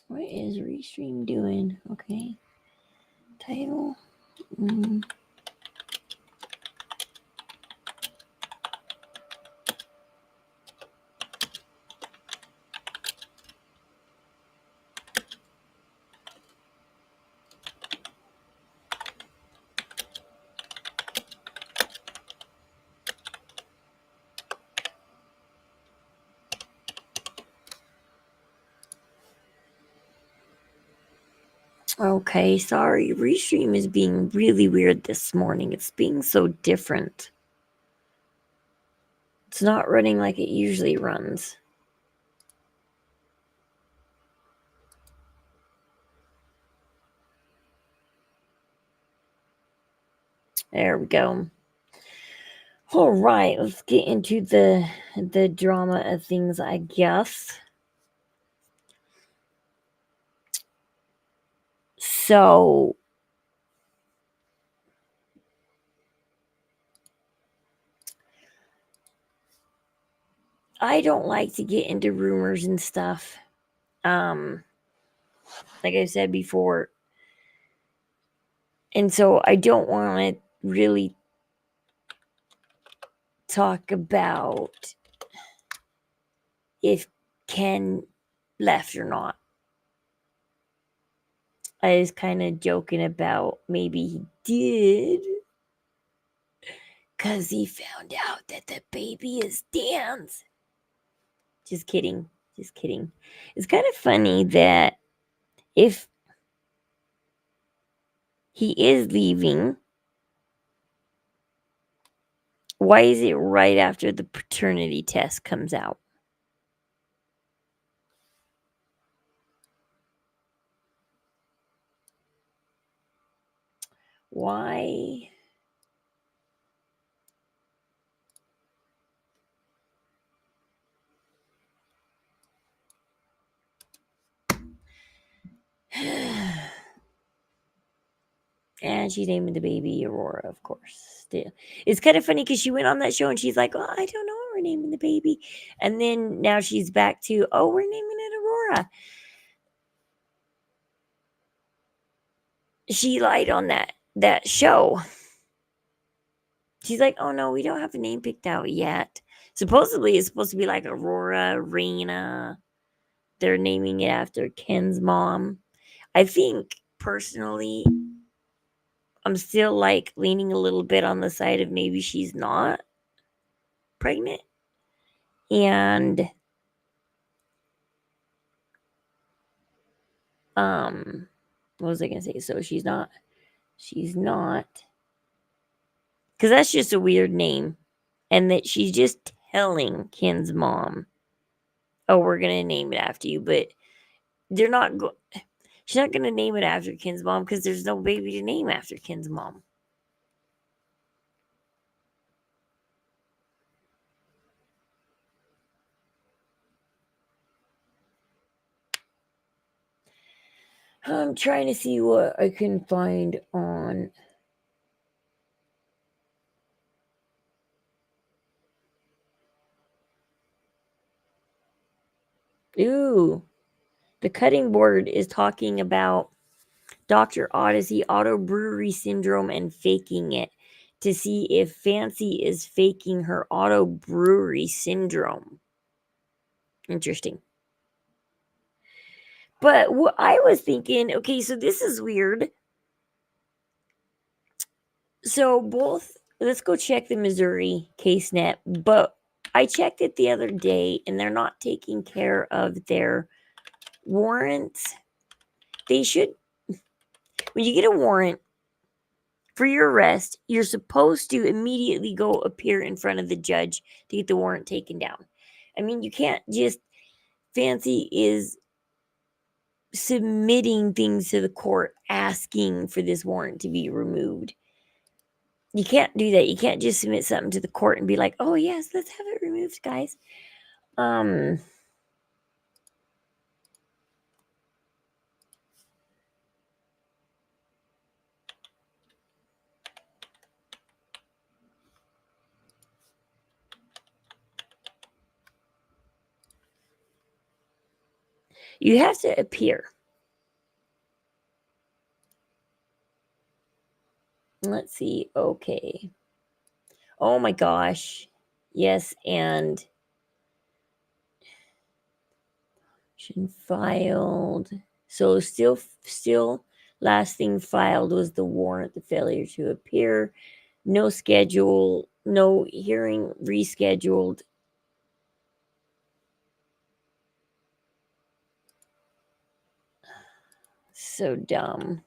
What is Restream doing? Okay. Title. Okay, sorry. Restream is being really weird this morning. It's being so different. It's not running like it usually runs. There we go. All right, let's get into the drama of things, I guess. So I don't like to get into rumors and stuff. Like I said before. And so I don't want to really talk about if Ken left or not. I was kind of joking about maybe he did. Because he found out that the baby is Dan's. Just kidding. Just kidding. It's kind of funny that if he is leaving, why is it right after the paternity test comes out? Why? And she's naming the baby Aurora, of course. Still, it's kind of funny because she went on that show and she's like, "Oh, I don't know what we're naming the baby," and then now she's back to, "Oh, we're naming it Aurora." She lied on that show. She's like, "Oh no, we don't have a name picked out yet." Supposedly, it's supposed to be like Aurora, Raina. They're naming it after Ken's mom. I think personally, I'm still like leaning a little bit on the side of maybe she's not pregnant. And what was I gonna say? So she's not because that's just a weird name. And that she's just telling Ken's mom, "Oh, we're gonna name it after you," but they're not she's not gonna name it after Ken's mom because there's no baby to name after Ken's mom. I'm trying to see what I can find on. Ooh, the cutting board is talking about Dr. Odyssey, auto brewery syndrome, and faking it to see if Fancy is faking her auto brewery syndrome. Interesting. But what I was thinking, okay, so this is weird. So let's go check the Missouri case net, but I checked it the other day and they're not taking care of their warrants. They should, when you get a warrant for your arrest, you're supposed to immediately go appear in front of the judge to get the warrant taken down. I mean, you can't just, Fancy is submitting things to the court asking for this warrant to be removed. You can't do that. You can't just submit something to the court and be like, "Oh yes, let's have it removed, guys." You have to appear. let's see. Okay. Oh my gosh. Yes, and filed. So still last thing filed was the warrant, the failure to appear, no schedule, no hearing rescheduled. So dumb.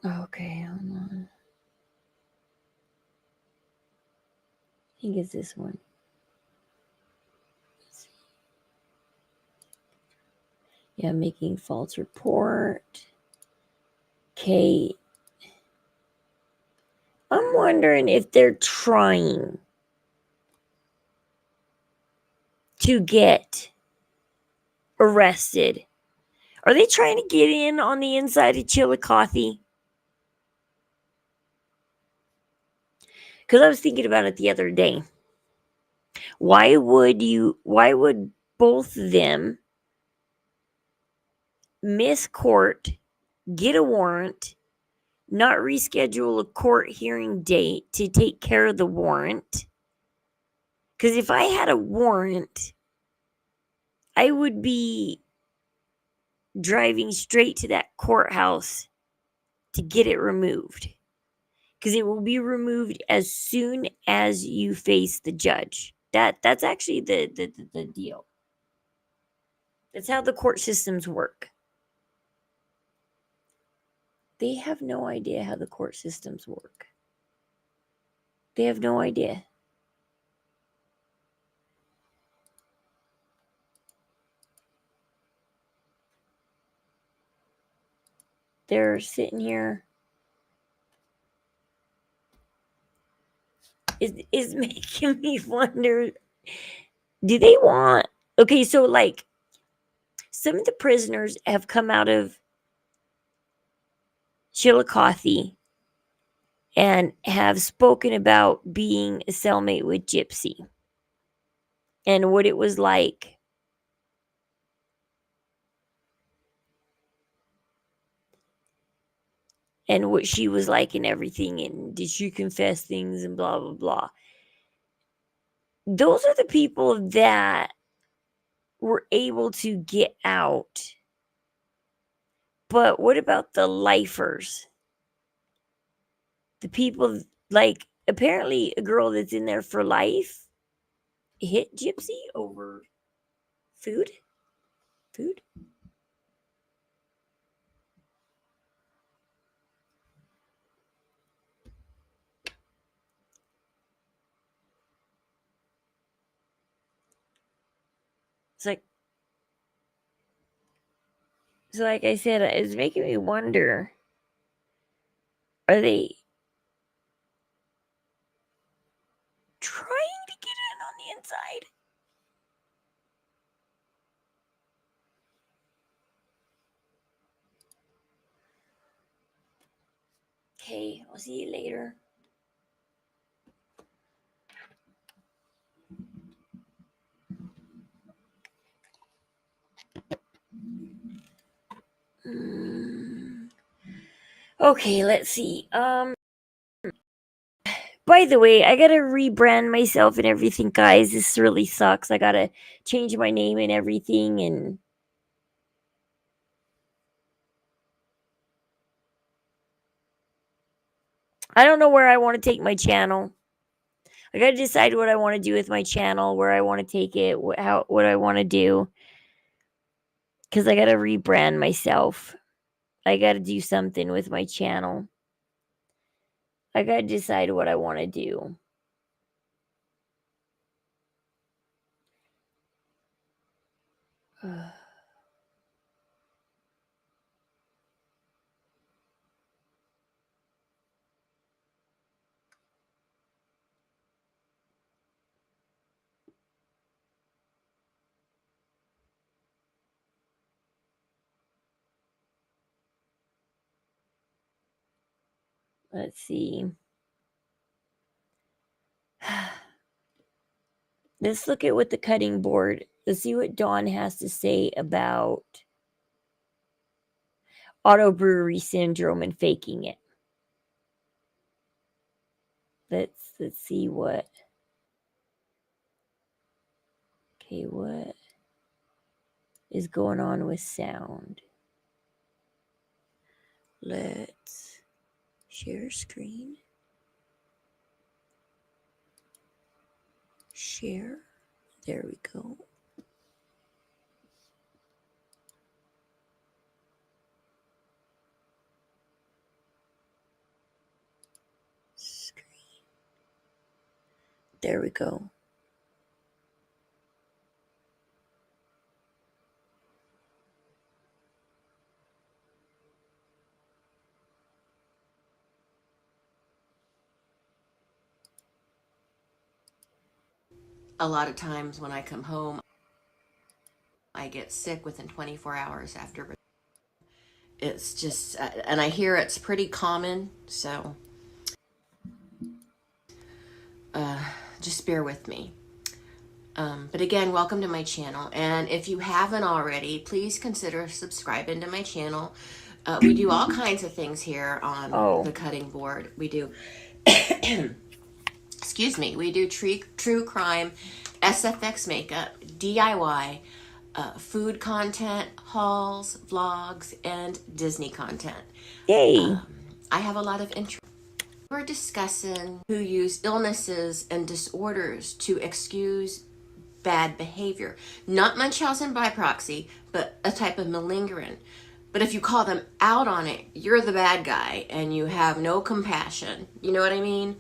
Okay, hold on. I think it's this one. Yeah, making false report. Okay. I'm wondering if they're trying to get arrested. Are they trying to get in on the inside of Chillicothe? Because I was thinking about it the other day. Why would both of them miss court, get a warrant, not reschedule a court hearing date to take care of the warrant? Because if I had a warrant, I would be driving straight to that courthouse to get it removed. Because it will be removed as soon as you face the judge. That's actually the deal. That's how the court systems work. They have no idea how the court systems work. They have no idea. They're sitting here. Is making me wonder, do they want, okay, so like some of the prisoners have come out of Chillicothe and have spoken about being a cellmate with Gypsy and what it was like. And what she was like and everything, and did she confess things and blah blah blah. Those are the people that were able to get out. But what about the lifers? The people, like, apparently a girl that's in there for life hit Gypsy over food. Food? It's like, so like I said, it's making me wonder, are they trying to get in on the inside? Okay, I'll see you later. Okay, let's see. By the way, I gotta rebrand myself and everything, guys. This really sucks. I gotta change my name and everything, and I don't know where I want to take my channel. I gotta decide what I want to do with my channel, where I want to take it, what I want to do, because I gotta rebrand myself. I gotta do something with my channel. I gotta decide what I want to do. Let's see. Let's look at what the cutting board. Let's see what Dawn has to say about auto brewery syndrome and faking it. Let's see what. Okay, what is going on with sound? Let's share screen. Share. There we go. Screen. There we go. A lot of times when I come home, I get sick within 24 hours after. It's just, and I hear it's pretty common, so just bear with me. But again, welcome to my channel. And if you haven't already, please consider subscribing to my channel. We do all kinds of things here on the cutting board. We do, excuse me, we do true crime, SFX makeup, DIY, food content, hauls, vlogs, and Disney content. Yay! I have a lot of interest. We're discussing who use illnesses and disorders to excuse bad behavior. Not Munchausen by proxy, but a type of malingering. But if you call them out on it, you're the bad guy and you have no compassion. You know what I mean?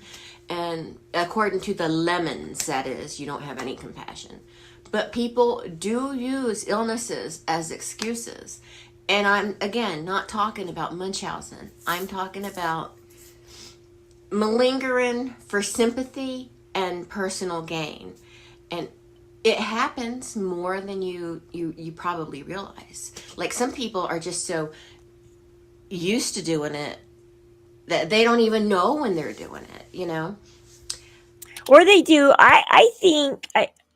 And according to the lemons, that is, you don't have any compassion. But people do use illnesses as excuses. And I'm, again, not talking about Munchausen. I'm talking about malingering for sympathy and personal gain. And it happens more than you probably realize. Like, some people are just so used to doing it that they don't even know when they're doing it, you know? Or they do. I think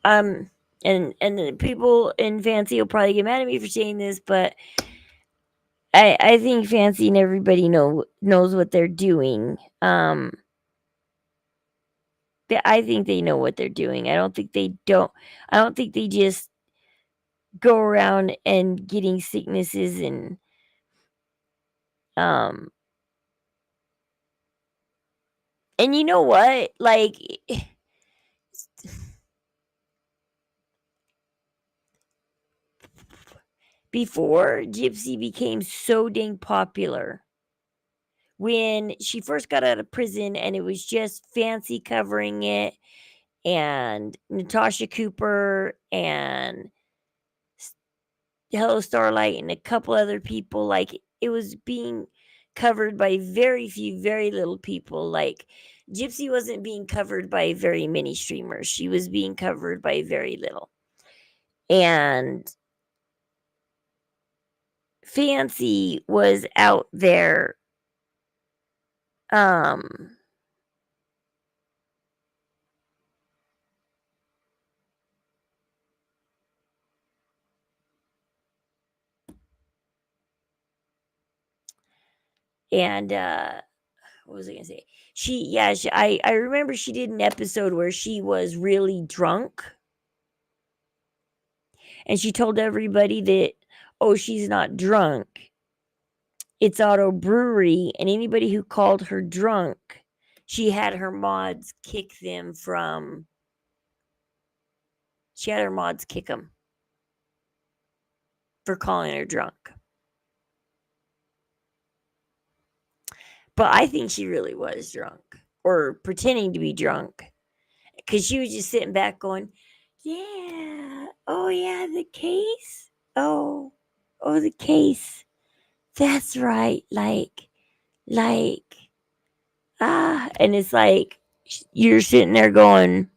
and the people in Fancy will probably get mad at me for saying this, but I think Fancy and everybody knows what they're doing. I think they know what they're doing. I don't think they don't. I don't think they just go around and getting sicknesses and um and you know what? Like before Gypsy became so dang popular, when she first got out of prison and it was just Fancy covering it and Natasha Cooper and Hello Starlight and a couple other people, like it was being covered by very few, very little people. Like Gypsy wasn't being covered by very many streamers. She was being covered by very little. And Fancy was out there um and what was I gonna say? I remember she did an episode where she was really drunk and she told everybody that, oh, she's not drunk. It's auto brewery, and anybody who called her drunk, she had her mods kick them from. She had her mods kick them for calling her drunk. But I think she really was drunk or pretending to be drunk because she was just sitting back going, "Yeah, oh yeah, the case. Oh, the case. That's right. Like, and it's like you're sitting there going,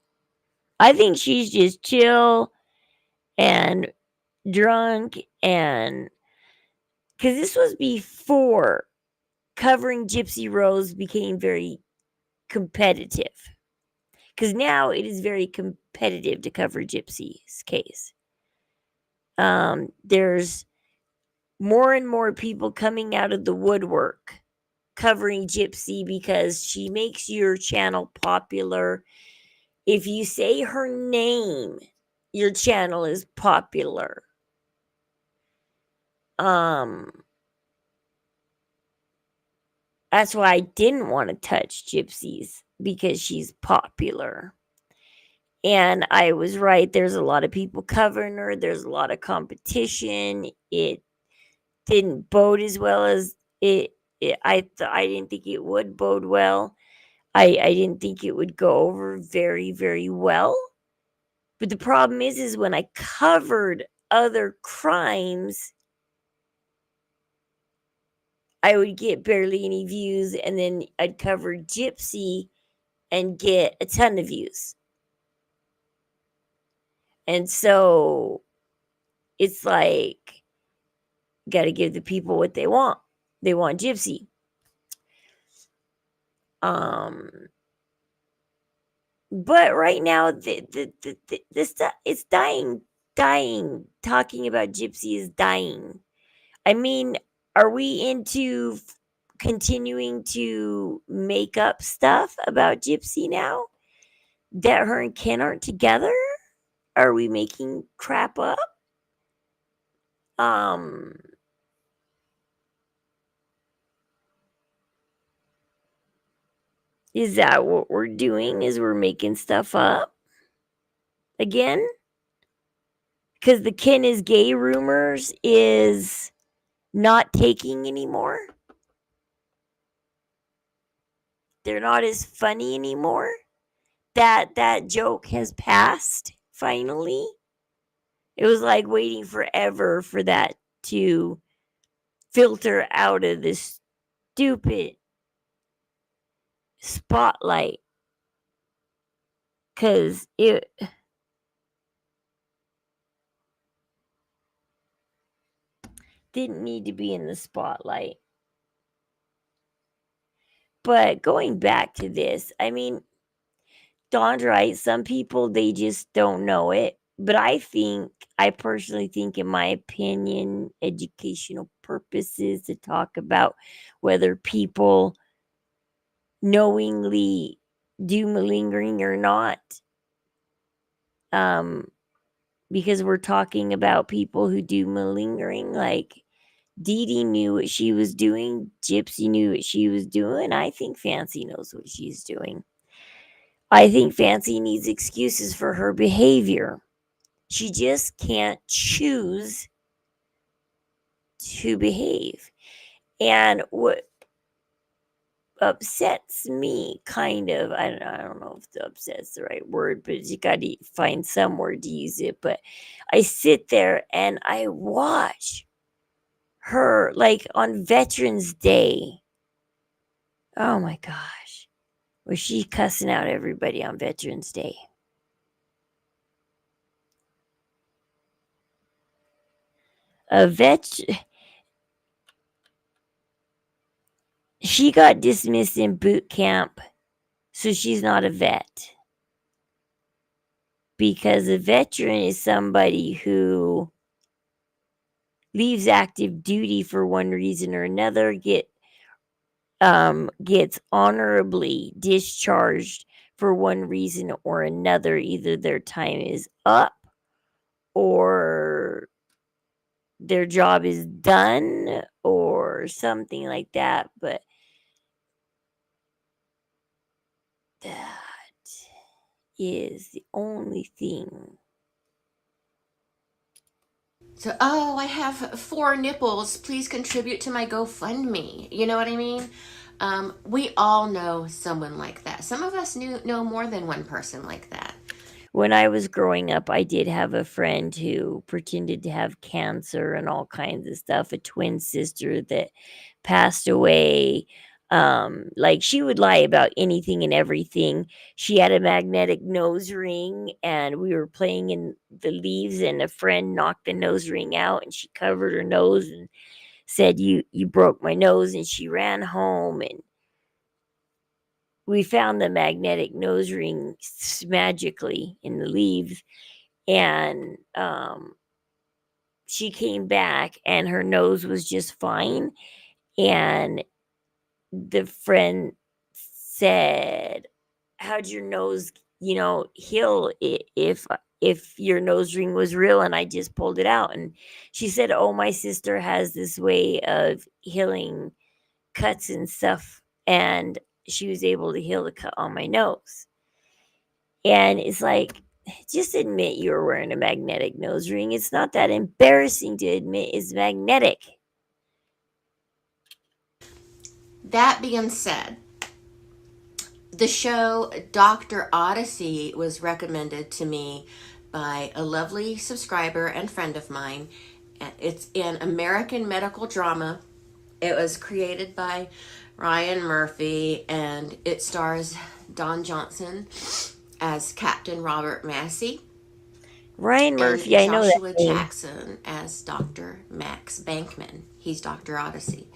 I think she's just chill and drunk, and because this was before covering Gypsy Rose became very competitive. Because now it is very competitive to cover Gypsy's case. There's more and more people coming out of the woodwork covering Gypsy because she makes your channel popular. If you say her name, your channel is popular. That's why I didn't want to touch Gypsies, because she's popular. And I was right. There's a lot of people covering her. There's a lot of competition. It didn't bode as well as I didn't think it would bode well. I didn't think it would go over very, very well. But the problem is when I covered other crimes, I would get barely any views, and then I'd cover Gypsy and get a ton of views. And so it's like, got to give the people what they want. They want Gypsy. But right now, the stuff, it's dying. Talking about Gypsy is dying. I mean, are we into continuing to make up stuff about Gypsy now that her and Ken aren't together? Are we making crap up? Is that what we're doing? Is we're making stuff up again? Because the Ken is gay rumors is not taking anymore. They're not as funny anymore. That joke has passed finally. It was like waiting forever for that to filter out of this stupid spotlight, because it didn't need to be in the spotlight. But going back to this, I mean, Dawn's right. Some people, they just don't know it. But I personally think, in my opinion, educational purposes, to talk about whether people knowingly do malingering or not. Because we're talking about people who do malingering, like Dee Dee knew what she was doing, Gypsy knew what she was doing. I think Fancy knows what she's doing. I think Fancy needs excuses for her behavior. She just can't choose to behave. And what upsets me, kind of, I don't know if the upset's the right word, but you got to find some word to use it. But I sit there and I watch her, like on Veterans Day. Oh my gosh. Was she cussing out everybody on Veterans Day? She got dismissed in boot camp, so she's not a vet. Because a veteran is somebody who leaves active duty for one reason or another, gets honorably discharged for one reason or another. Either their time is up or their job is done or something like that. But that is the only thing. So, I have 4 nipples. Please contribute to my GoFundMe. You know what I mean? We all know someone like that. Some of us know more than one person like that. When I was growing up, I did have a friend who pretended to have cancer and all kinds of stuff, a twin sister that passed away. Like, she would lie about anything and everything. She had a magnetic nose ring, and we were playing in the leaves, and a friend knocked the nose ring out, and she covered her nose, and said, you broke my nose, and she ran home, and we found the magnetic nose ring magically in the leaves, and she came back and her nose was just fine. And the friend said, how'd your nose, heal if your nose ring was real? And I just pulled it out, and she said, oh, my sister has this way of healing cuts and stuff, and she was able to heal the cut on my nose. And it's like, just admit you were wearing a magnetic nose ring. It's not that embarrassing to admit it's magnetic. That being said, the show Dr. Odyssey was recommended to me by a lovely subscriber and friend of mine. It's an American medical drama. It was created by Ryan Murphy, and it stars Don Johnson as Captain Robert Massey. Ryan Murphy, I know that Joshua name. Jackson as Dr. Max Bankman. He's Dr. Odyssey.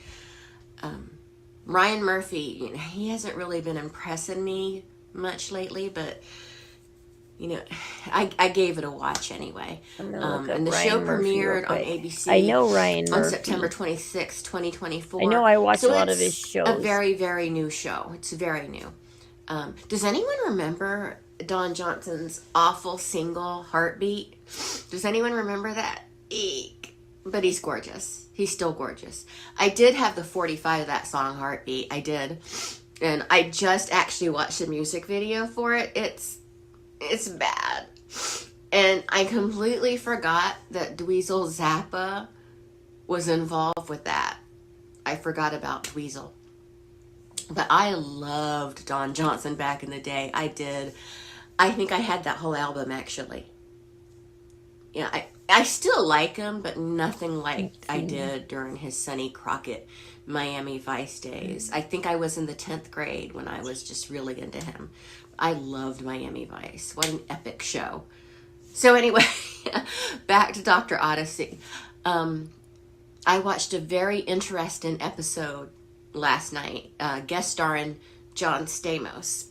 Ryan Murphy, he hasn't really been impressing me much lately, but I gave it a watch anyway. I'm gonna look up And the Ryan show Murphy real premiered on quick. ABC. I know Ryan on Murphy. September 26, 2024. I know I watch So a lot of his it's shows. a very, very new show. It's very new. Does anyone remember Don Johnson's awful single, Heartbeat? Does anyone remember that? Eek. But he's gorgeous. He's still gorgeous. I did have the 45 of that song, Heartbeat. I did. And I just actually watched the music video for it. It's bad. And I completely forgot that Dweezil Zappa was involved with that. I forgot about Dweezil. But I loved Don Johnson back in the day. I did. I think I had that whole album, actually. Yeah, I still like him, but nothing like I did during his Sonny Crockett Miami Vice days. I think I was in the 10th grade when I was just really into him. I loved Miami Vice. What an epic show. So anyway, back to Dr. Odyssey. I watched a very interesting episode last night, guest starring John Stamos.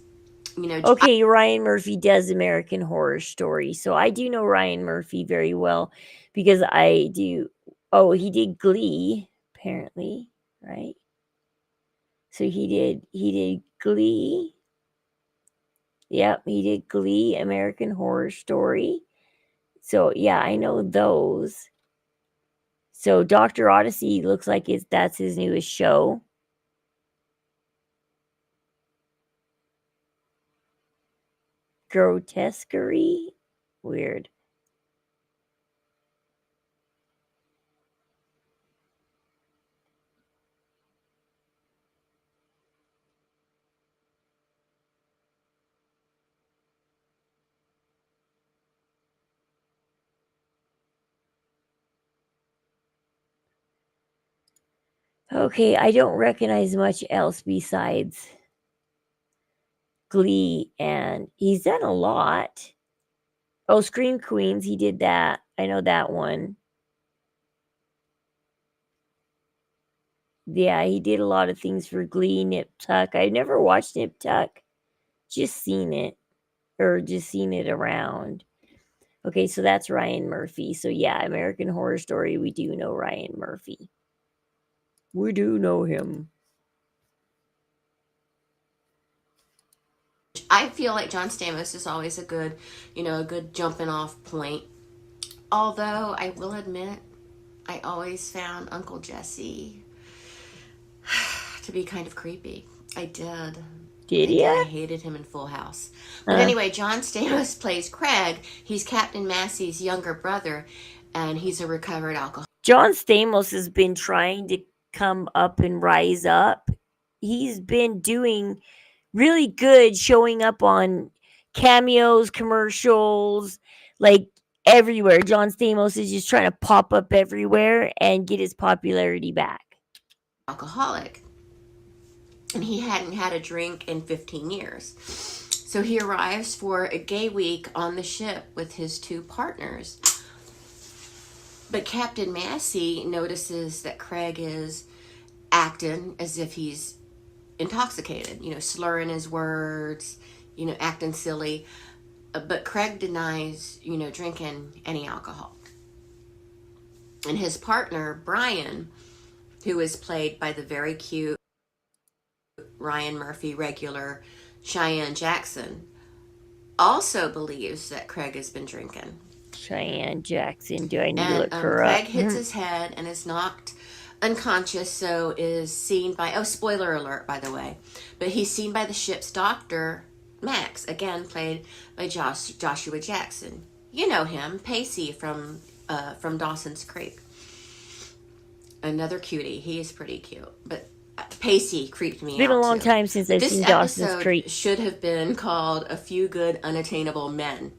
Okay, Ryan Murphy does American Horror Story. So I do know Ryan Murphy very well because I do. Oh, he did Glee, apparently, right? So he did Glee. Yep, he did Glee, American Horror Story. So yeah, I know those. So Dr. Odyssey looks like that's his newest show. Grotesquerie? Weird. Okay, I don't recognize much else besides Glee, and he's done a lot. Oh, Scream Queens, he did that. I know that one. Yeah, he did a lot of things for Glee, Nip Tuck. I never watched Nip Tuck, just seen it, or just seen it around. Okay, so that's Ryan Murphy. So yeah, American Horror Story, we do know Ryan Murphy. We do know him. I feel like John Stamos is always a good jumping off point. Although I will admit, I always found Uncle Jesse to be kind of creepy. I did. Did you? I hated him in Full House. But anyway, John Stamos plays Craig. He's Captain Massey's younger brother, and he's a recovered alcoholic. John Stamos has been trying to come up and rise up. He's been doing really good, showing up on cameos, commercials, like everywhere. John Stamos is just trying to pop up everywhere and get his popularity back. Alcoholic. And he hadn't had a drink in 15 years. So he arrives for a gay week on the ship with his two partners. But Captain Massey notices that Craig is acting as if he's intoxicated, slurring his words, acting silly. But Craig denies, drinking any alcohol. And his partner, Brian, who is played by the very cute Ryan Murphy regular Cheyenne Jackson, also believes that Craig has been drinking. Cheyenne Jackson. Do I need to And look her Craig up? hits his head and is knocked unconscious, so is seen by, spoiler alert, by the way, but he's seen by the ship's doctor, Max, again played by Joshua Jackson. You know him, Pacey from Dawson's Creek. Another cutie. He is pretty cute, but Pacey creeped me out. It's been a long too. time since I've seen Dawson's Creek. This episode should have been called A Few Good Unattainable Men.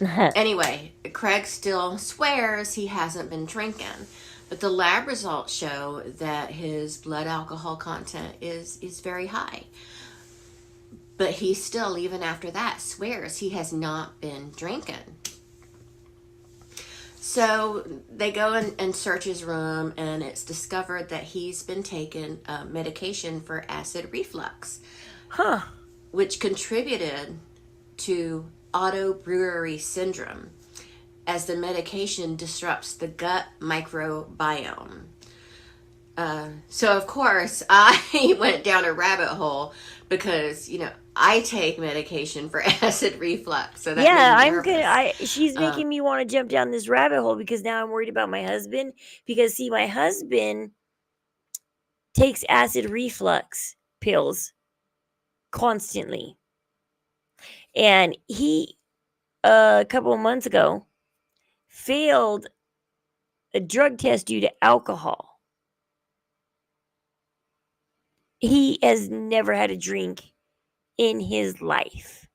Anyway, Craig still swears he hasn't been drinking, but the lab results show that his blood alcohol content is very high. But he still, even after that, swears he has not been drinking. So they go and search his room, and it's discovered that he's been taking medication for acid reflux, which contributed to autobrewery syndrome, as the medication disrupts the gut microbiome. So of course I went down a rabbit hole because I take medication for acid reflux. So that I'm good. She's making me want to jump down this rabbit hole because now I'm worried about my husband. Because see, my husband takes acid reflux pills constantly, and he a couple of months ago failed a drug test due to alcohol. He has never had a drink in his life.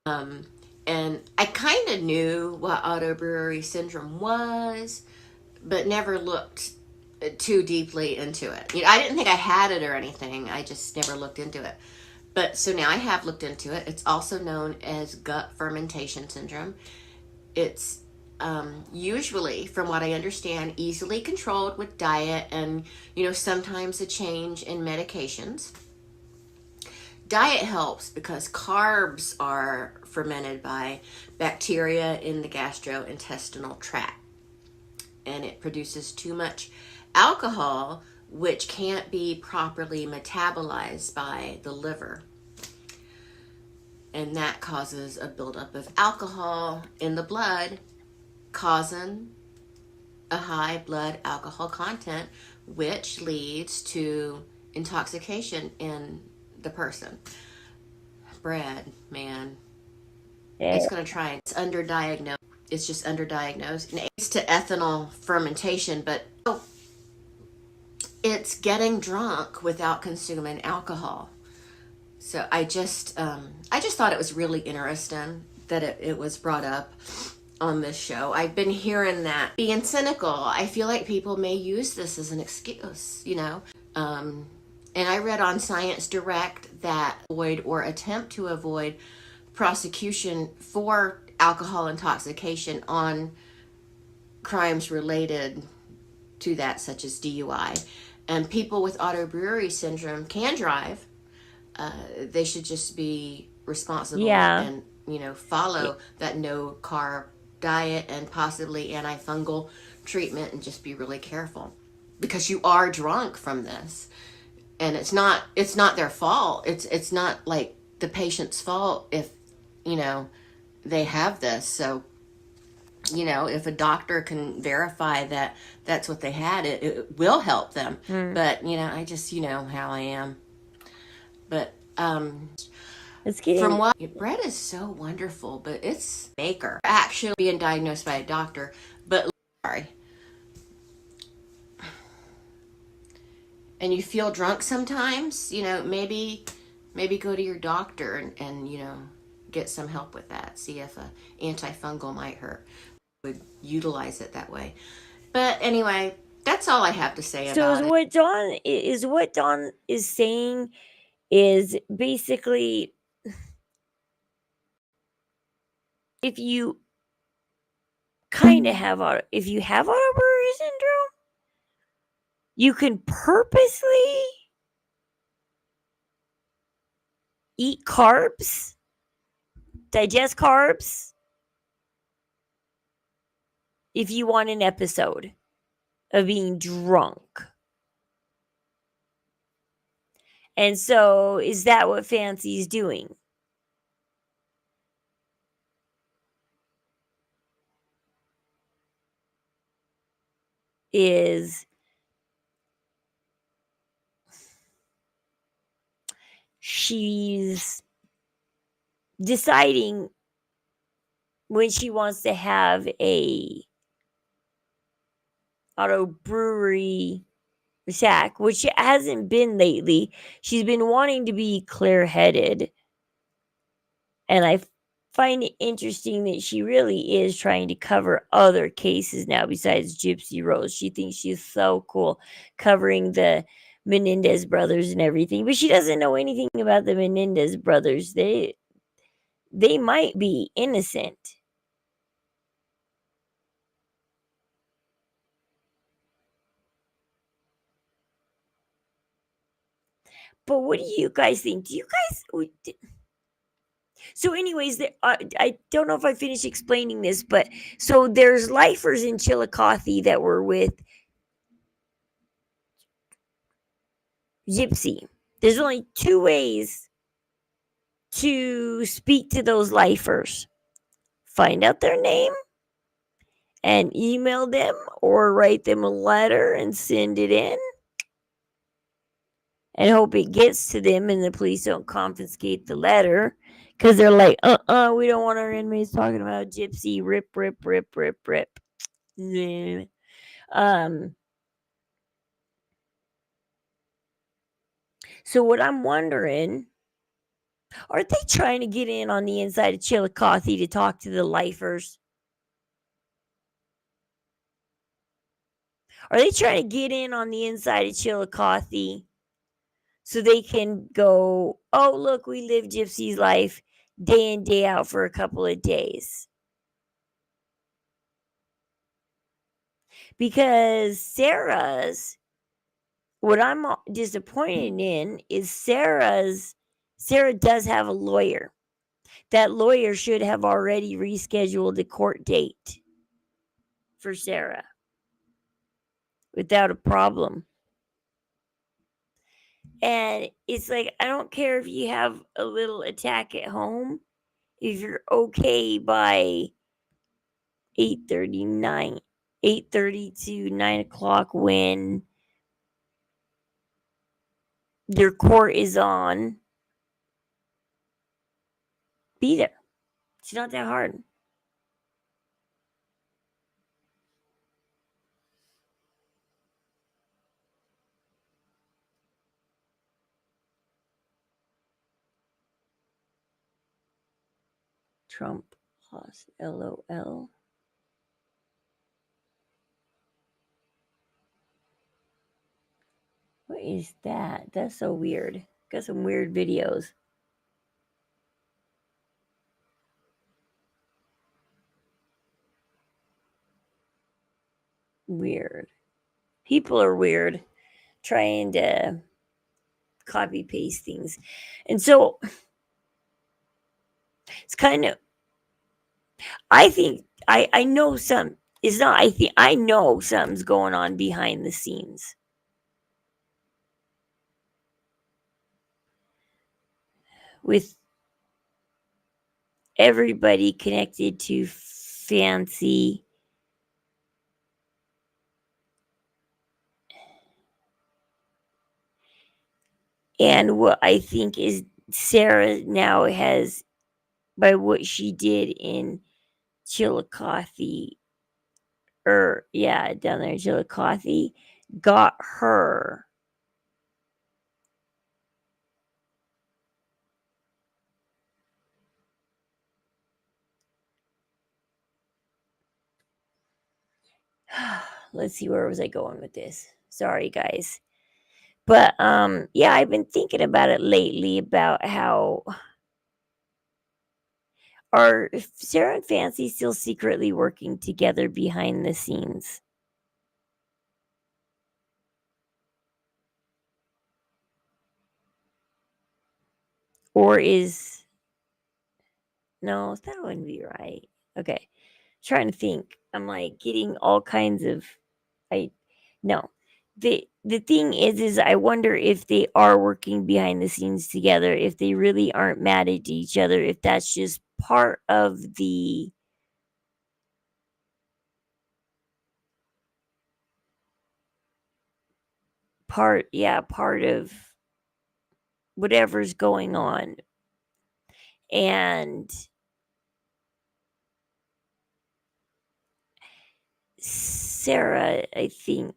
And I kind of knew what autobrewery syndrome was, but never looked too deeply into it. I didn't think I had it or anything. I just never looked into it. But so now I have looked into it. It's also known as gut fermentation syndrome. It's usually, from what I understand, easily controlled with diet and, sometimes a change in medications. Diet helps because carbs are fermented by bacteria in the gastrointestinal tract, and it produces too much alcohol, which can't be properly metabolized by the liver. And that causes a buildup of alcohol in the blood, causing a high blood alcohol content, which leads to intoxication in the person. Brad, man, it's going to try. It's underdiagnosed. It's just underdiagnosed. And it's to ethanol fermentation, but it's getting drunk without consuming alcohol. So I just thought it was really interesting that it was brought up on this show. I've been hearing that. Being cynical, I feel like people may use this as an excuse, and I read on Science Direct that avoid or attempt to avoid prosecution for alcohol intoxication on crimes related to that, such as DUI. And people with autobrewery syndrome can drive. They should just be responsible and, follow that no carb diet and possibly antifungal treatment, and just be really careful, because you are drunk from this. And it's not their fault. It's not like the patient's fault if, they have this. So, if a doctor can verify that that's what they had, it will help them. But, I just, how I am. But, from what bread is so wonderful, but it's maker actually being diagnosed by a doctor, but sorry. And you feel drunk sometimes, maybe go to your doctor and get some help with that. See if a antifungal might hurt. Would utilize it that way. But anyway, that's all I have to say about it. So what Dawn is saying is basically, if you kind of have if you have auto brewery syndrome, you can purposely eat carbs, digest carbs, if you want an episode of being drunk. And so, is that what Fancy's doing? Is she's deciding when she wants to have a auto brewery sack, which hasn't been lately. She's been wanting to be clear-headed, and I find it interesting that she really is trying to cover other cases now besides Gypsy Rose. She thinks she's so cool covering the Menendez brothers and everything, but she doesn't know anything about the Menendez brothers. They might be innocent. But what do you guys think? Do you guys? So, anyways, I don't know if I finished explaining this, but so there's lifers in Chillicothe that were with Gypsy. There's only two ways to speak to those lifers: find out their name and email them, or write them a letter and send it in and hope it gets to them and the police don't confiscate the letter because they're like, we don't want our inmates talking about Gypsy. Rip, rip, rip, rip, rip. Um, so what I'm wondering, are they trying to get in on the inside of Chillicothe to talk to the lifers? Are they trying to get in on the inside of Chillicothe so they can go, oh, look, we live Gypsy's life day in, day out for a couple of days? Because what I'm disappointed in is Sarah does have a lawyer. That lawyer should have already rescheduled the court date for Sarah without a problem. And it's like, I don't care if you have a little attack at home, if you're okay by 8:30 to 9 o'clock when your court is on, be there. It's not that hard. Trump plus LOL. What is that? That's so weird. Got some weird videos. Weird. People are weird trying to copy paste things. And so it's kind of, I think, I know some, it's not, I think, I know something's going on behind the scenes. With everybody connected to Fancy. And what I think is Sarah now has, by what she did in Chillicothe, down there in Chillicothe, got her let's see, where was I going with this? Sorry guys. But yeah, I've been thinking about it lately about how Are Sarah and Fancy still secretly working together behind the scenes? Or is no, that wouldn't be right. Okay. Trying to think. I'm like getting all kinds of I no. The thing is I wonder if they are working behind the scenes together, if they really aren't mad at each other, if that's just part of the part of whatever's going on. And Sarah, I think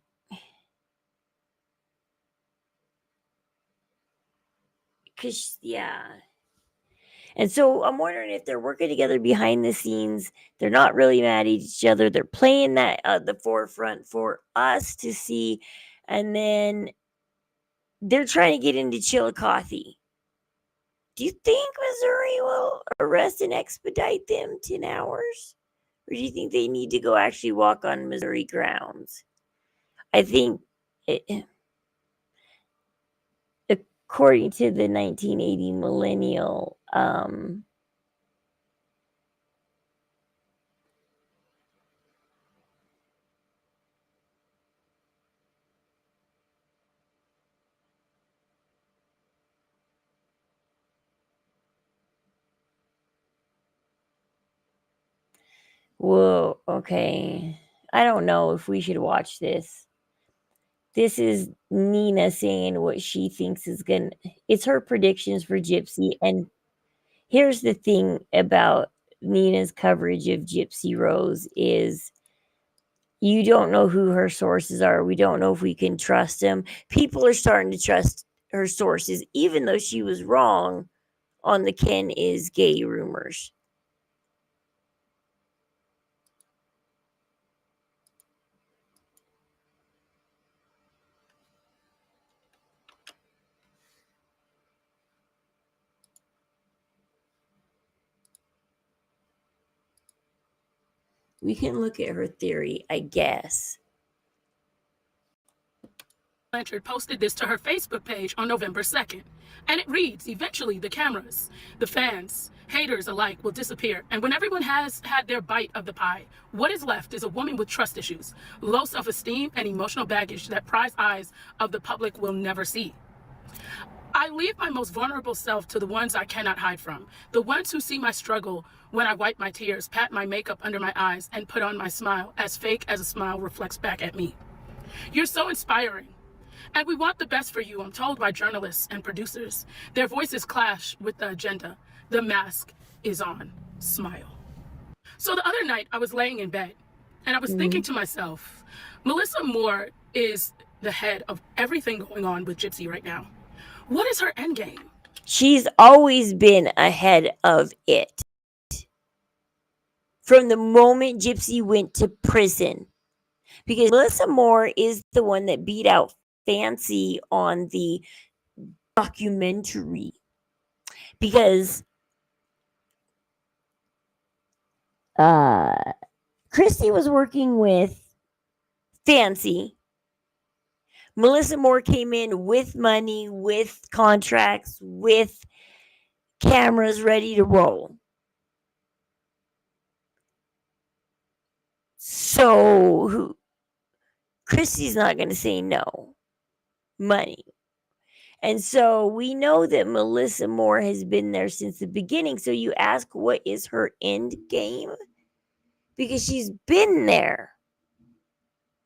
cuz yeah. And so I'm wondering if they're working together behind the scenes. They're not really mad at each other. They're playing that at the forefront for us to see. And then they're trying to get into Chillicothe. Do you think Missouri will arrest and expedite them 10 hours? Or do you think they need to go actually walk on Missouri grounds? I think, it, according to the 1980 millennial, whoa, okay. I don't know if we should watch this. This is Nina saying what she thinks is gonna it's her predictions for Gypsy. And here's the thing about Nina's coverage of Gypsy Rose is you don't know who her sources are. We don't know if we can trust them. People are starting to trust her sources, even though she was wrong on the Ken is gay rumors. We can look at her theory, I guess. Blanchard posted this to her Facebook page on November 2nd. And it reads, eventually the cameras, the fans, haters alike will disappear. And when everyone has had their bite of the pie, what is left is a woman with trust issues, low self-esteem, and emotional baggage that prying eyes of the public will never see. I leave my most vulnerable self to the ones I cannot hide from, the ones who see my struggle when I wipe my tears, pat my makeup under my eyes, and put on my smile, as fake as a smile reflects back at me. You're so inspiring. And we want the best for you, I'm told by journalists and producers. Their voices clash with the agenda. The mask is on. Smile. So the other night, I was laying in bed, and I was thinking to myself, Melissa Moore is the head of everything going on with Gypsy right now. What is her end game? She's always been ahead of it. From the moment Gypsy went to prison. Because Melissa Moore is the one that beat out Fancy on the documentary. Because Christy was working with Fancy. Melissa Moore came in with money, with contracts, with cameras ready to roll. So Christy's not going to say no. Money. And so we know that Melissa Moore has been there since the beginning. So you ask, what is her end game? Because she's been there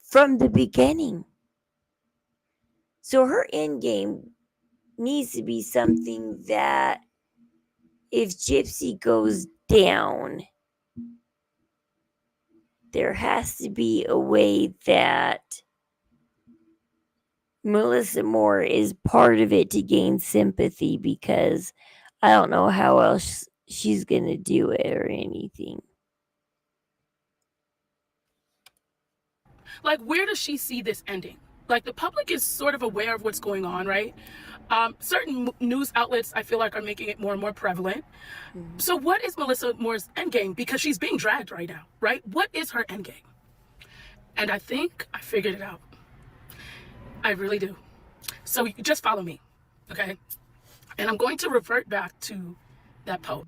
from the beginning. So her end game needs to be something that if Gypsy goes down, there has to be a way that Melissa Moore is part of it to gain sympathy, because I don't know how else she's going to do it or anything. Like, where does she see this ending? Like, the public is sort of aware of what's going on, right? Certain news outlets, I feel like, are making it more and more prevalent. So what is Melissa Moore's endgame? Because she's being dragged right now, right? What is her endgame? And I think I figured it out. I really do. So you just follow me, okay? And I'm going to revert back to that post.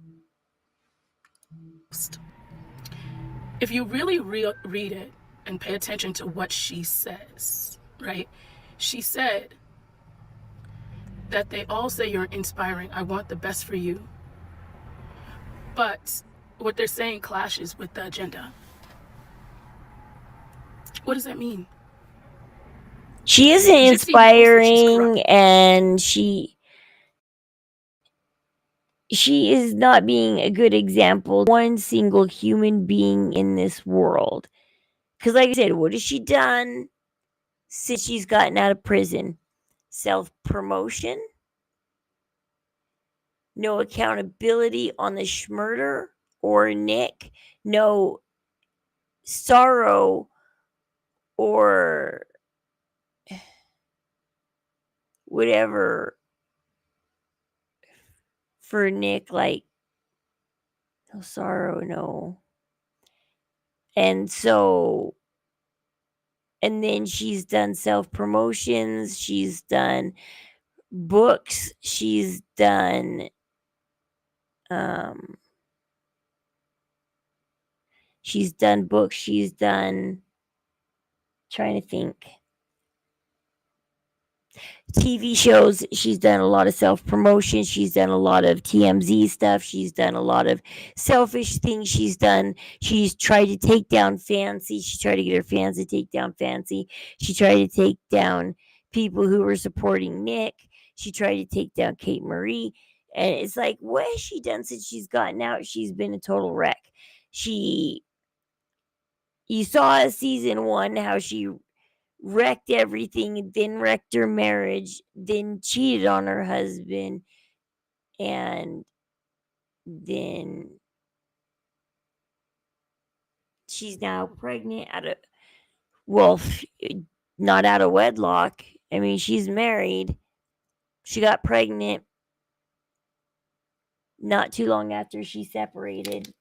If you really read it and pay attention to what she says, right? She said that they all say you're inspiring. I want the best for you. But what they're saying clashes with the agenda. What does that mean? She isn't inspiring, and she is not being a good example. One single human being in this world. Because like I said, what has she done since she's gotten out of prison? Self-promotion? No accountability on the Schmurder or Nick? No sorrow or whatever for Nick, like no sorrow, no. And so, and then she's done self-promotions, she's done books, she's done books, she's done, trying to think, TV shows. She's done a lot of self-promotion, she's done a lot of TMZ stuff, she's done a lot of selfish things. She's tried to take down Fancy, she tried to get her fans to take down Fancy, she tried to take down people who were supporting Nick, she tried to take down Kate Marie. And it's like, what has she done since she's gotten out? She's been a total wreck. You saw season 1 how she wrecked everything, then wrecked her marriage, then cheated on her husband, and then she's now pregnant not out of wedlock. I mean, she's married. She got pregnant not too long after she separated.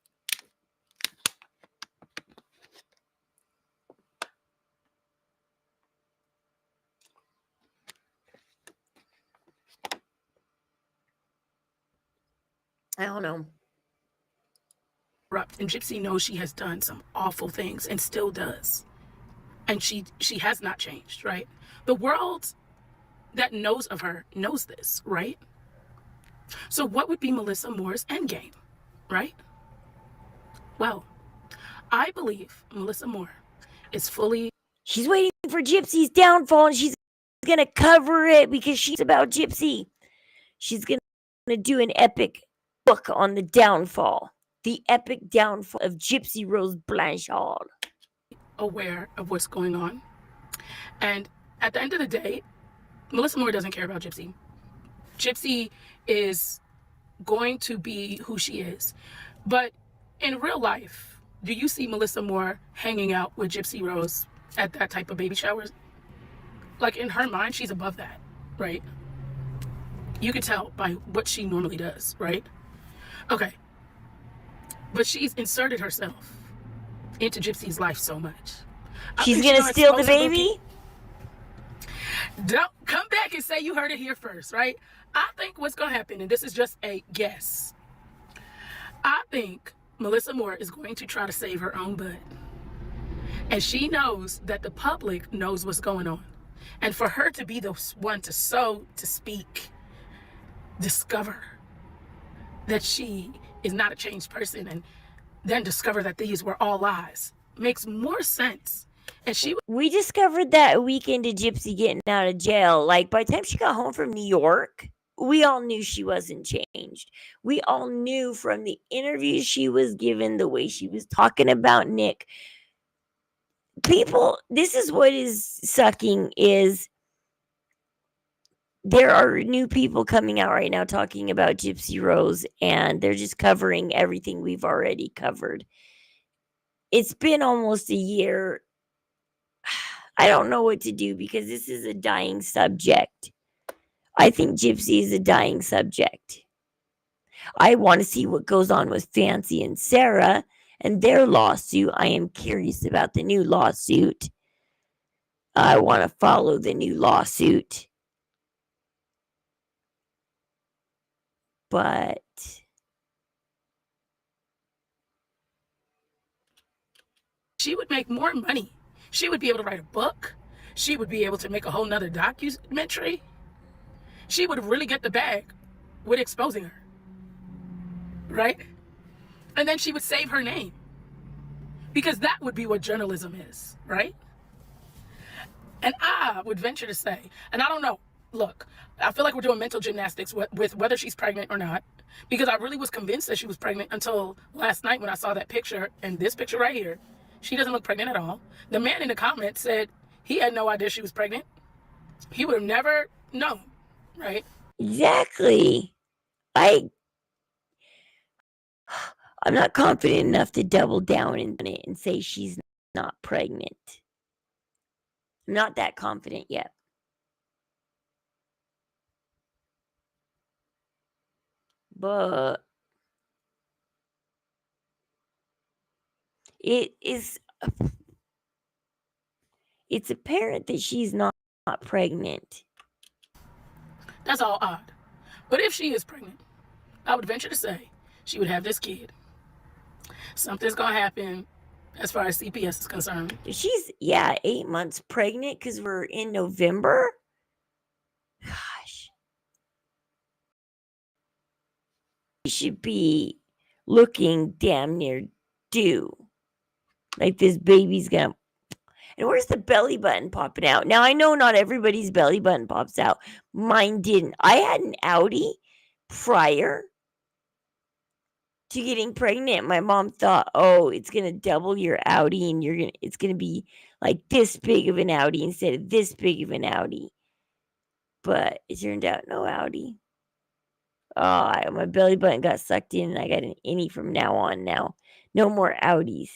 I don't know. And Gypsy knows she has done some awful things and still does. And she has not changed, right? The world that knows of her knows this, right? So what would be Melissa Moore's endgame, right? Well, I believe Melissa Moore is fully... She's waiting for Gypsy's downfall, and she's going to cover it because she's about Gypsy. She's going to do an epic book on the downfall. The epic downfall of Gypsy Rose Blanchard. Aware of what's going on. And at the end of the day, Melissa Moore doesn't care about Gypsy. Gypsy is going to be who she is. But in real life, do you see Melissa Moore hanging out with Gypsy Rose at that type of baby showers? Like, in her mind, she's above that, right? You could tell by what she normally does, right? Okay. But she's inserted herself into Gypsy's life so much. She's gonna steal the baby? Don't come back and say you heard it here first, right? I think what's gonna happen, and this is just a guess, I think Melissa Moore is going to try to save her own butt. And she knows that the public knows what's going on. And for her to be the one to speak, discover that she is not a changed person, and then discover that these were all lies, makes more sense. And we discovered that a week into Gypsy getting out of jail. Like, by the time she got home from New York, we all knew she wasn't changed. We all knew from the interviews she was given, the way she was talking about Nick. People, this is what is sucking, is there are new people coming out right now talking about Gypsy Rose, and they're just covering everything we've already covered. It's been almost a year. I don't know what to do because this is a dying subject. I think Gypsy is a dying subject. I want to see what goes on with Fancy and Sarah and their lawsuit. I am curious about the new lawsuit. I want to follow the new lawsuit. But she would make more money. She would be able to write a book. She would be able to make a whole nother documentary. She would really get the bag with exposing her. Right? And then she would save her name. Because that would be what journalism is, right? And I would venture to say, and I don't know, look, I feel like we're doing mental gymnastics with whether she's pregnant or not, because I really was convinced that she was pregnant until last night when I saw that picture, and this picture right here. She doesn't look pregnant at all. The man in the comments said he had no idea she was pregnant. He would have never known, right? exactly. I'm not confident enough to double down in it and say she's not pregnant. I'm not that confident yet. But it's apparent that she's not pregnant. That's all odd. But if she is pregnant, I would venture to say she would have this kid. Something's going to happen as far as CPS is concerned. She's 8 months pregnant because we're in November. Gosh. She should be looking damn near due. Like this baby's gonna. And where's the belly button popping out? Now I know not everybody's belly button pops out. Mine didn't. I had an Audi prior to getting pregnant. My mom thought, oh, it's gonna double your Audi and it's gonna be like this big of an Audi instead of this big of an Audi. But it turned out no Audi. Oh, my belly button got sucked in and I got an innie from now on now. No more Audis.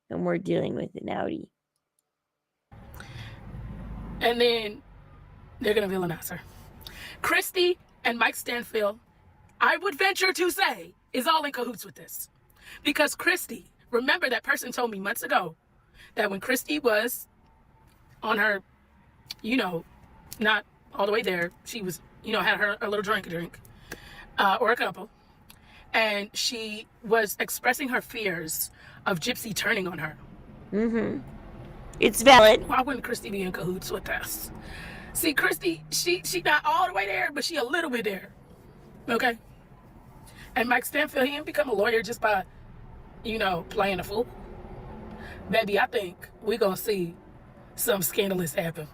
No more dealing with an Audi. And then they're going to villainize her. Christy and Mike Stanfield, I would venture to say, is all in cahoots with this. Because Christy, remember that person told me months ago that when Christy was on her, not all the way there, she was, had a little drink, or a couple. And she was expressing her fears of Gypsy turning on her. Mm-hmm. It's valid. Why wouldn't Christy be in cahoots with us? See, Christy, she not all the way there, but she a little bit there. Okay? And Mike Stanfield, he didn't become a lawyer just by, playing a fool. Baby, I think we're going to see some scandalous happen.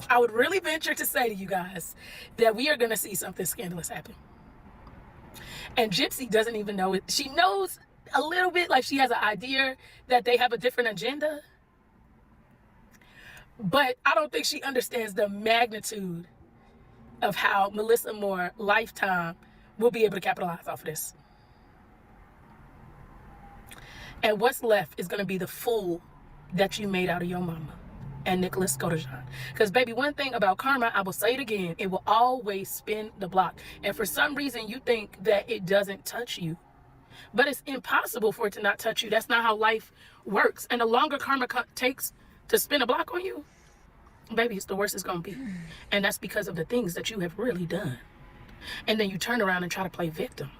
I would really venture to say to you guys that we are going to see something scandalous happen. And Gypsy doesn't even know it. She knows a little bit, like she has an idea that they have a different agenda. But I don't think she understands the magnitude of how Melissa Moore Lifetime will be able to capitalize off of this. And what's left is going to be the fool that you made out of your mama and Nicholas Godejohn. Because, baby, one thing about karma, I will say it again, it will always spin the block. And for some reason, you think that it doesn't touch you. But it's impossible for it to not touch you. That's not how life works. And the longer karma takes to spin a block on you, baby, it's the worst it's going to be. And that's because of the things that you have really done. And then you turn around and try to play victim.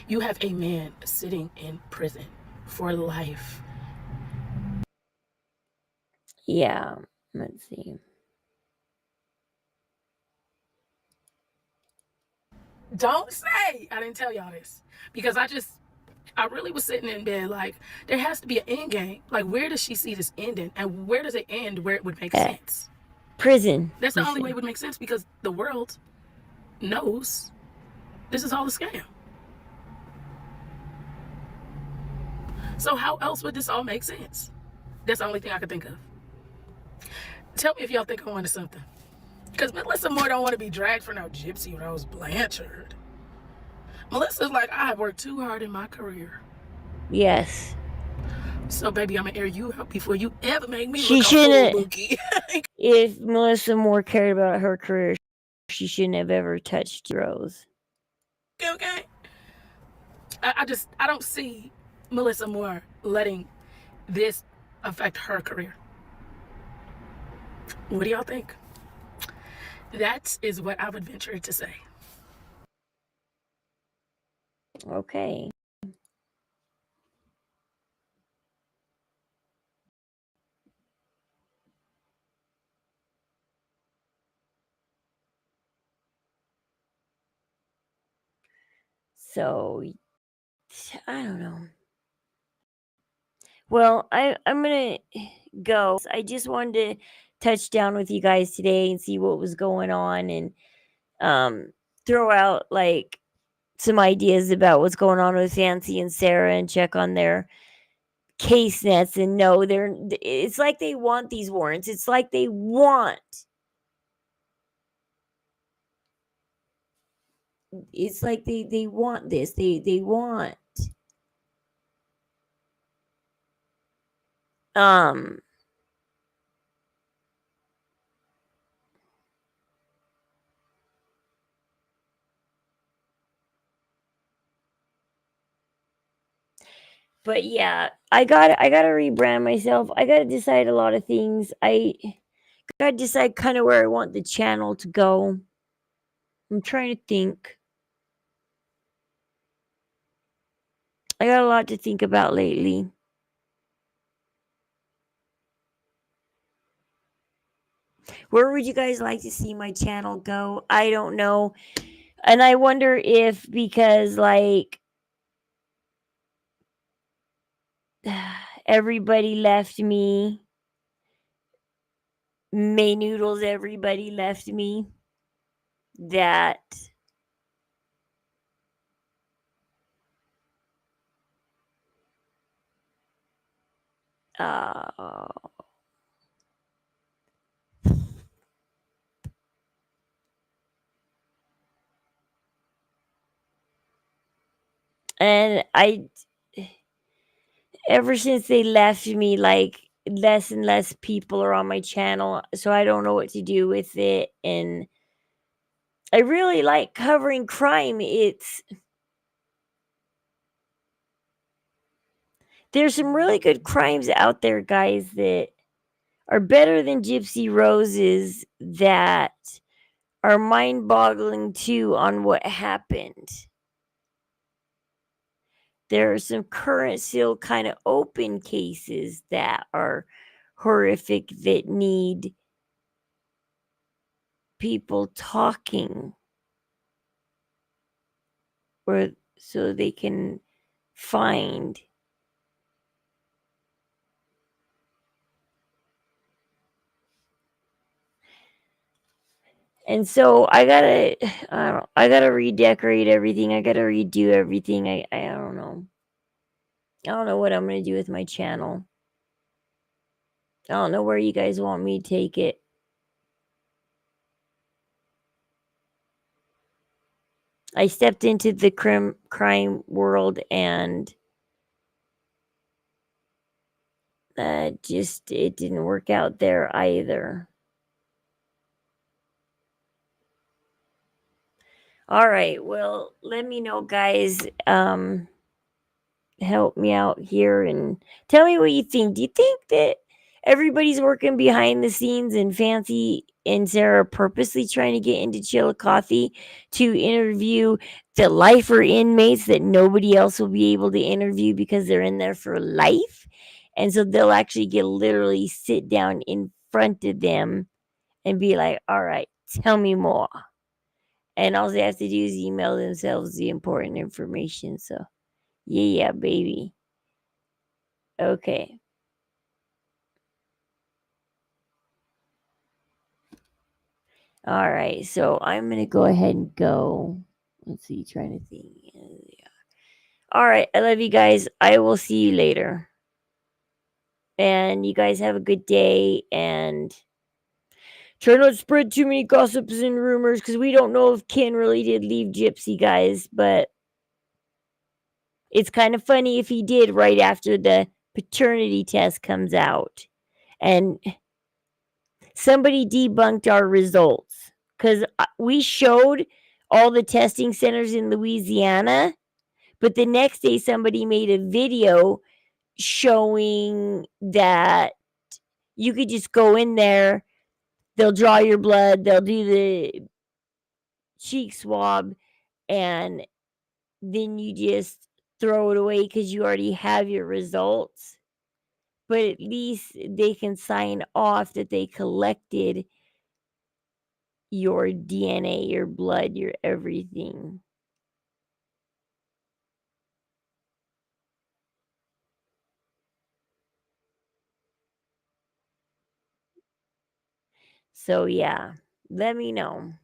You have a man sitting in prison for life. Yeah, let's see. Don't say I didn't tell y'all this. Because I really was sitting in bed like, there has to be an end game. Like, where does she see this ending? And where does it end where it would make sense? Prison. That's the only way it would make sense, because the world knows this is all a scam. So how else would this all make sense? That's the only thing I could think of. Tell me if y'all think I'm onto something. Because Melissa Moore don't want to be dragged for no Gypsy Rose Blanchard. Melissa's like, I have worked too hard in my career. Yes. So, baby, I'm gonna air you out before you ever make me She look a fool, shouldn't. Mookie. If Melissa Moore cared about her career, she shouldn't have ever touched Rose. Okay. I don't see Melissa Moore letting this affect her career. What do y'all think? That is what I would venture to say. Okay. So, I don't know. Well, I'm gonna go. I just wanted to touch down with you guys today and see what was going on, and throw out like some ideas about what's going on with Fancy and Sarah, and check on their case nets. And no, it's like they want these warrants. It's like they want. It's like they want this. They want. Um. But yeah, I gotta rebrand myself. I gotta decide a lot of things. I gotta decide kind of where I want the channel to go. I'm trying to think. I got a lot to think about lately. Where would you guys like to see my channel go? I don't know. And I wonder if because like everybody left me. May Noodles, everybody left me. That uh and I ever since they left me, like less and less people are on my channel, so I don't know what to do with it. And I really like covering crime. There's some really good crimes out there, guys, that are better than Gypsy Roses, that are mind-boggling too on what happened. There are some current, still kind of open cases that are horrific, that need people talking, or so they can find. And so I gotta redecorate everything. I gotta redo everything. I don't know. I don't know what I'm gonna do with my channel. I don't know where you guys want me to take it. I stepped into the crime world, and just it didn't work out there either. All right, well, let me know, guys. Help me out here and tell me what you think. Do you think that everybody's working behind the scenes, and Fancy and Sarah are purposely trying to get into Chillicothe to interview the lifer inmates that nobody else will be able to interview because they're in there for life? And so they'll actually get literally sit down in front of them and be like, all right, tell me more. And all they have to do is email themselves the important information. So, yeah, baby. Okay. All right. So I'm going to go ahead and go. Let's see. Trying to think. Yeah. All right. I love you guys. I will see you later. And you guys have a good day. And try not to spread too many gossips and rumors, because we don't know if Ken really did leave Gypsy, guys. But it's kind of funny if he did right after the paternity test comes out and somebody debunked our results because we showed all the testing centers in Louisiana, but the next day somebody made a video showing that you could just go in there, they'll draw your blood, they'll do the cheek swab, and then you just throw it away because you already have your results. But at least they can sign off that they collected your DNA, your blood, your everything. So, yeah, let me know.